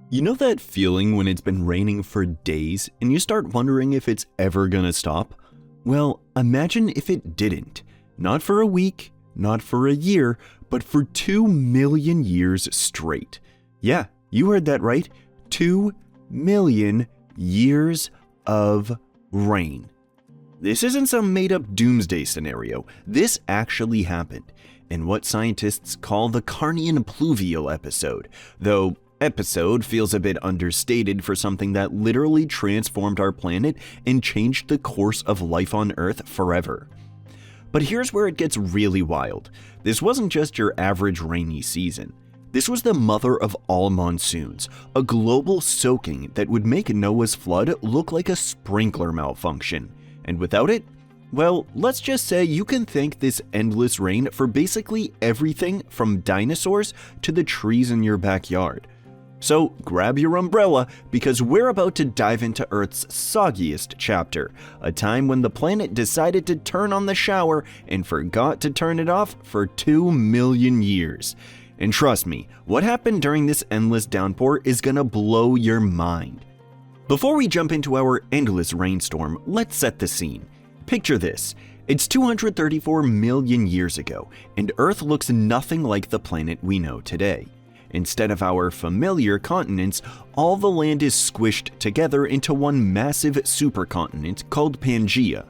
You know that feeling when it's been raining for days and you start wondering if it's ever gonna stop? Well, imagine if it didn't. Not for a week, not for a year, but for 2 million years straight. Yeah, you heard that right. 2 million years of rain. This isn't some made-up doomsday scenario. This actually happened in what scientists call the Carnian Pluvial episode, though episode feels a bit understated for something that literally transformed our planet and changed the course of life on Earth forever. But here's where it gets really wild. This wasn't just your average rainy season. This was the mother of all monsoons, a global soaking that would make Noah's flood look like a sprinkler malfunction. And without it, well, let's just say you can thank this endless rain for basically everything from dinosaurs to the trees in your backyard. So grab your umbrella because we're about to dive into Earth's soggiest chapter, a time when the planet decided to turn on the shower and forgot to turn it off for 2 million years. And trust me, what happened during this endless downpour is gonna blow your mind. Before we jump into our endless rainstorm, let's set the scene. Picture this. It's 234 million years ago, and Earth looks nothing like the planet we know today. Instead of our familiar continents, all the land is squished together into one massive supercontinent called Pangaea.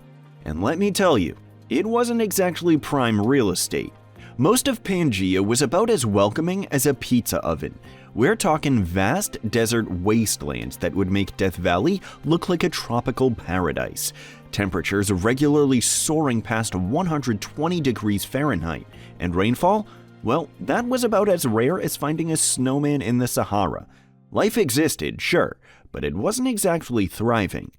And let me tell you, it wasn't exactly prime real estate. Most of Pangaea was about as welcoming as a pizza oven. We're talking vast desert wastelands that would make Death Valley look like a tropical paradise. Temperatures regularly soaring past 120 degrees Fahrenheit, and rainfall? Well, that was about as rare as finding a snowman in the Sahara. Life existed, sure, but it wasn't exactly thriving.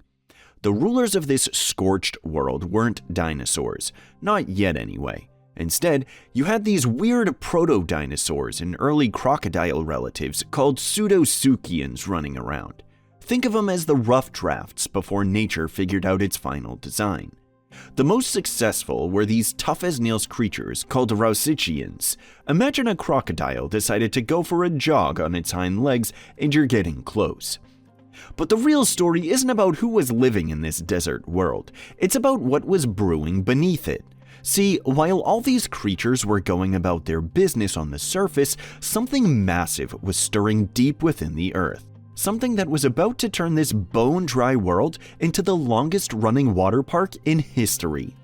The rulers of this scorched world weren't dinosaurs, not yet anyway. Instead, you had these weird proto-dinosaurs and early crocodile relatives called pseudosuchians running around. Think of them as the rough drafts before nature figured out its final design. The most successful were these tough-as-nails creatures called Rausichians. Imagine a crocodile decided to go for a jog on its hind legs and you're getting close. But the real story isn't about who was living in this desert world. It's about what was brewing beneath it. See, while all these creatures were going about their business on the surface, something massive was stirring deep within the earth. Something that was about to turn this bone-dry world into the longest-running water park in history.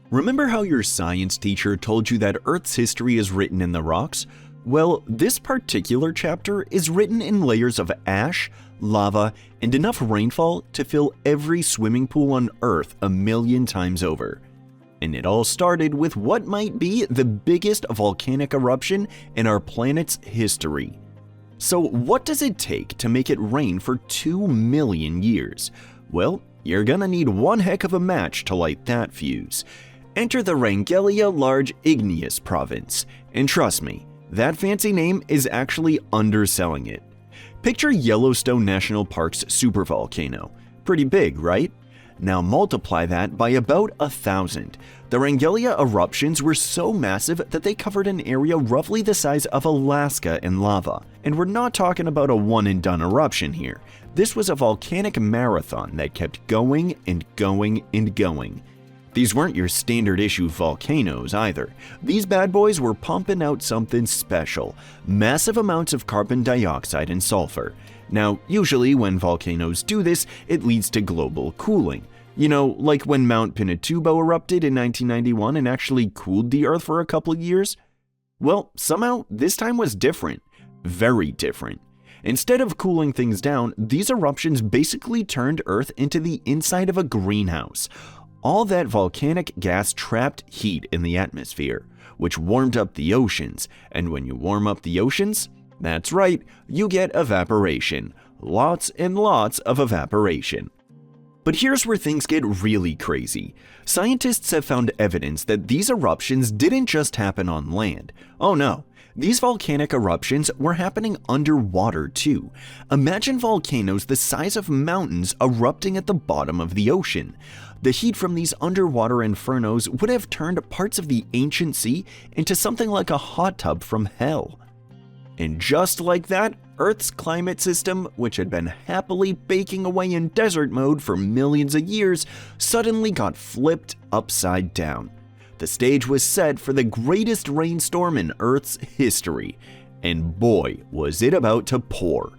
Remember how your science teacher told you that Earth's history is written in the rocks? Well, this particular chapter is written in layers of ash, lava, and enough rainfall to fill every swimming pool on Earth 1,000,000 times over. And it all started with what might be the biggest volcanic eruption in our planet's history. So what does it take to make it rain for 2 million years? Well, you're gonna need one heck of a match to light that fuse. Enter the Wrangellia Large Igneous Province, and trust me, that fancy name is actually underselling it. Picture Yellowstone National Park's supervolcano. Pretty big, right? Now multiply that by about 1,000. The Wrangellia eruptions were so massive that they covered an area roughly the size of Alaska in lava. And we're not talking about a one-and-done eruption here. This was a volcanic marathon that kept going and going and going. These weren't your standard issue volcanoes either. These bad boys were pumping out something special, massive amounts of carbon dioxide and sulfur. Now, usually when volcanoes do this, it leads to global cooling. You know, like when Mount Pinatubo erupted in 1991 and actually cooled the Earth for a couple years? Well, somehow this time was different. Very different. Instead of cooling things down, these eruptions basically turned Earth into the inside of a greenhouse. All that volcanic gas trapped heat in the atmosphere, which warmed up the oceans, and when you warm up the oceans, that's right, you get evaporation. Lots and lots of evaporation. But here's where things get really crazy. Scientists have found evidence that these eruptions didn't just happen on land. Oh no, these volcanic eruptions were happening underwater too. Imagine volcanoes the size of mountains erupting at the bottom of the ocean. The heat from these underwater infernos would have turned parts of the ancient sea into something like a hot tub from hell. And just like that, Earth's climate system, which had been happily baking away in desert mode for millions of years, suddenly got flipped upside down. The stage was set for the greatest rainstorm in Earth's history, and boy, was it about to pour.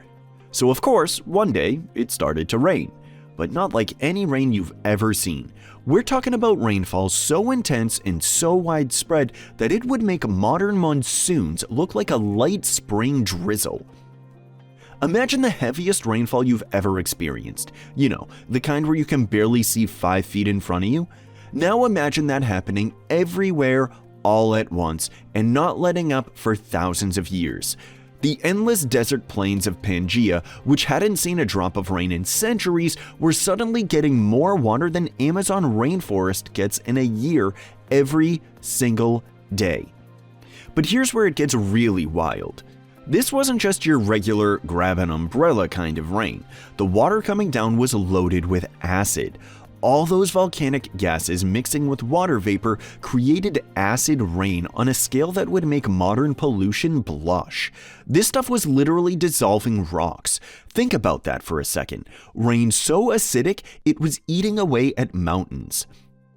So of course, one day, it started to rain, but not like any rain you've ever seen. We're talking about rainfall so intense and so widespread that it would make modern monsoons look like a light spring drizzle. Imagine the heaviest rainfall you've ever experienced. You know, the kind where you can barely see 5 feet in front of you. Now imagine that happening everywhere all at once and not letting up for thousands of years. The endless desert plains of Pangaea, which hadn't seen a drop of rain in centuries, were suddenly getting more water than Amazon rainforest gets in a year every single day. But here's where it gets really wild. This wasn't just your regular grab an umbrella kind of rain. The water coming down was loaded with acid. All those volcanic gases mixing with water vapor created acid rain on a scale that would make modern pollution blush. This stuff was literally dissolving rocks. Think about that for a second. Rain so acidic, it was eating away at mountains.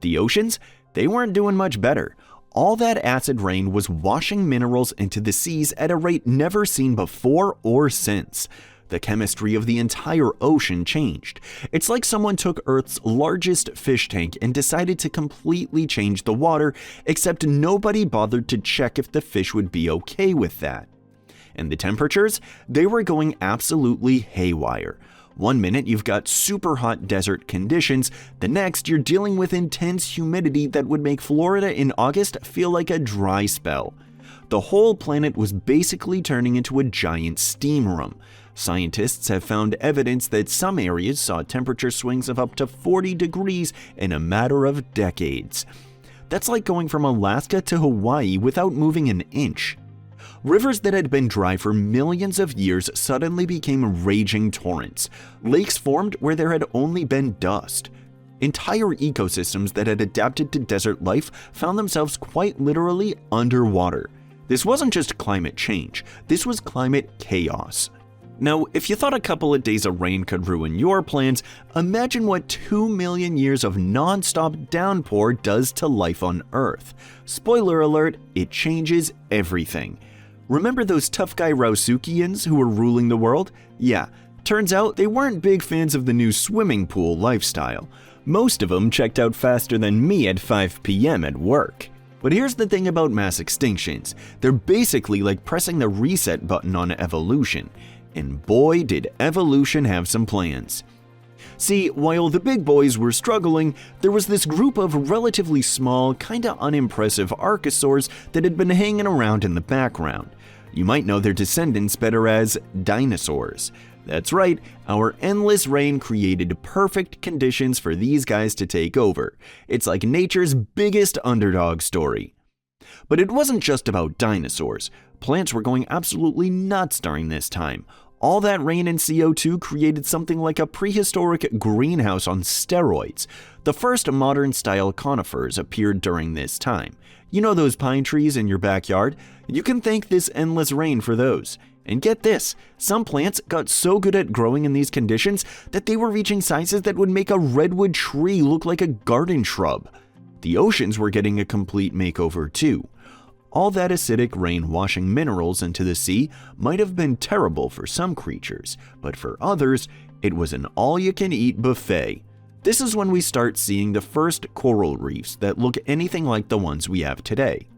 The oceans, they weren't doing much better. All that acid rain was washing minerals into the seas at a rate never seen before or since. The chemistry of the entire ocean changed. It's like someone took Earth's largest fish tank and decided to completely change the water, except nobody bothered to check if the fish would be okay with that. And the temperatures? They were going absolutely haywire. One minute you've got super hot desert conditions, the next you're dealing with intense humidity that would make Florida in August feel like a dry spell. The whole planet was basically turning into a giant steam room. Scientists have found evidence that some areas saw temperature swings of up to 40 degrees in a matter of decades. That's like going from Alaska to Hawaii without moving an inch. Rivers that had been dry for millions of years suddenly became raging torrents. Lakes formed where there had only been dust. Entire ecosystems that had adapted to desert life found themselves quite literally underwater. This wasn't just climate change, this was climate chaos. Now, if you thought a couple of days of rain could ruin your plans, imagine what 2 million years of non-stop downpour does to life on Earth. Spoiler alert, it changes everything. Remember those tough guy Rausukians who were ruling the world? Yeah, turns out they weren't big fans of the new swimming pool lifestyle. Most of them checked out faster than me at 5 p.m. at work. But here's the thing about mass extinctions. They're basically like pressing the reset button on evolution. And boy, did evolution have some plans. See, while the big boys were struggling, there was this group of relatively small, kinda unimpressive archosaurs that had been hanging around in the background. You might know their descendants better as dinosaurs. That's right, our endless rain created perfect conditions for these guys to take over. It's like nature's biggest underdog story. But it wasn't just about dinosaurs. Plants were going absolutely nuts during this time. All that rain and CO2 created something like a prehistoric greenhouse on steroids. The first modern-style conifers appeared during this time. You know those pine trees in your backyard? You can thank this endless rain for those. And get this, some plants got so good at growing in these conditions that they were reaching sizes that would make a redwood tree look like a garden shrub. The oceans were getting a complete makeover too. All that acidic rain washing minerals into the sea might have been terrible for some creatures, but for others, it was an all-you-can-eat buffet. This is when we start seeing the first coral reefs that look anything like the ones we have today.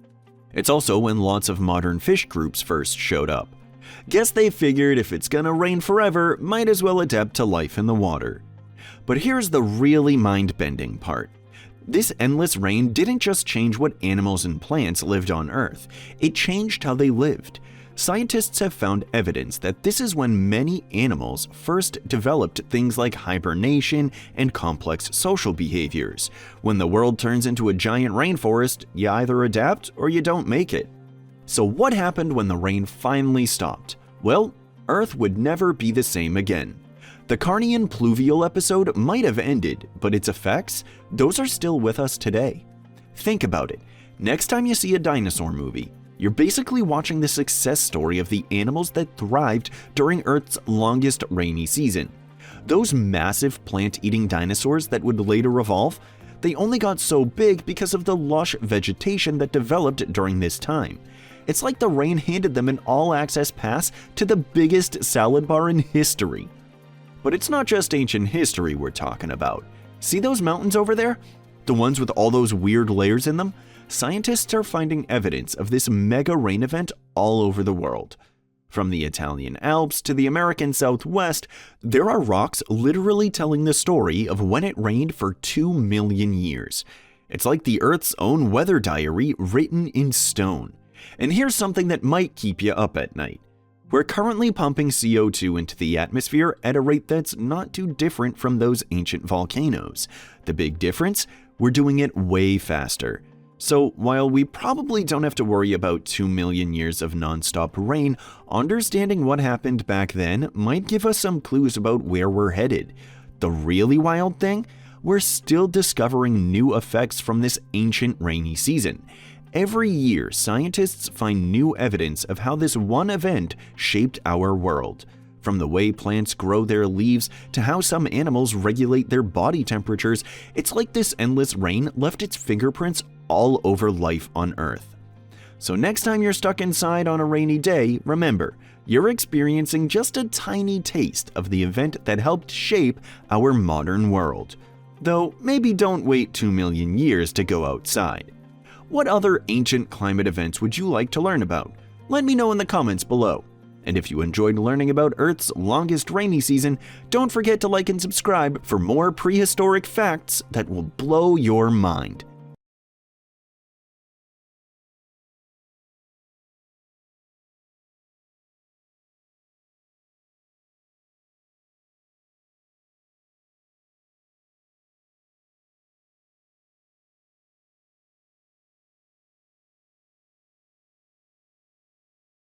It's also when lots of modern fish groups first showed up. Guess they figured if it's gonna rain forever, might as well adapt to life in the water. But here's the really mind-bending part. This endless rain didn't just change what animals and plants lived on Earth, it changed how they lived. Scientists have found evidence that this is when many animals first developed things like hibernation and complex social behaviors. When the world turns into a giant rainforest, you either adapt or you don't make it. So what happened when the rain finally stopped? Well, Earth would never be the same again. The Carnian Pluvial episode might have ended, but its effects, those are still with us today. Think about it. Next time you see a dinosaur movie, You're basically watching the success story of the animals that thrived during Earth's longest rainy season. Those massive plant-eating dinosaurs that would later evolve, they only got so big because of the lush vegetation that developed during this time. It's like the rain handed them an all-access pass to the biggest salad bar in history. But it's not just ancient history we're talking about. See those mountains over there? The ones with all those weird layers in them? Scientists are finding evidence of this mega rain event all over the world. From the Italian Alps to the American Southwest, there are rocks literally telling the story of when it rained for 2 million years. It's like the Earth's own weather diary written in stone. And here's something that might keep you up at night. We're currently pumping CO2 into the atmosphere at a rate that's not too different from those ancient volcanoes. The big difference? We're doing it way faster. So while we probably don't have to worry about 2 million years of nonstop rain, understanding what happened back then might give us some clues about where we're headed. The really wild thing? We're still discovering new effects from this ancient rainy season. Every year, scientists find new evidence of how this one event shaped our world. From the way plants grow their leaves to how some animals regulate their body temperatures, it's like this endless rain left its fingerprints all over life on Earth. So next time you're stuck inside on a rainy day, remember, you're experiencing just a tiny taste of the event that helped shape our modern world. Though maybe don't wait 2 million years to go outside. What other ancient climate events would you like to learn about? Let me know in the comments below. And if you enjoyed learning about Earth's longest rainy season, don't forget to like and subscribe for more prehistoric facts that will blow your mind.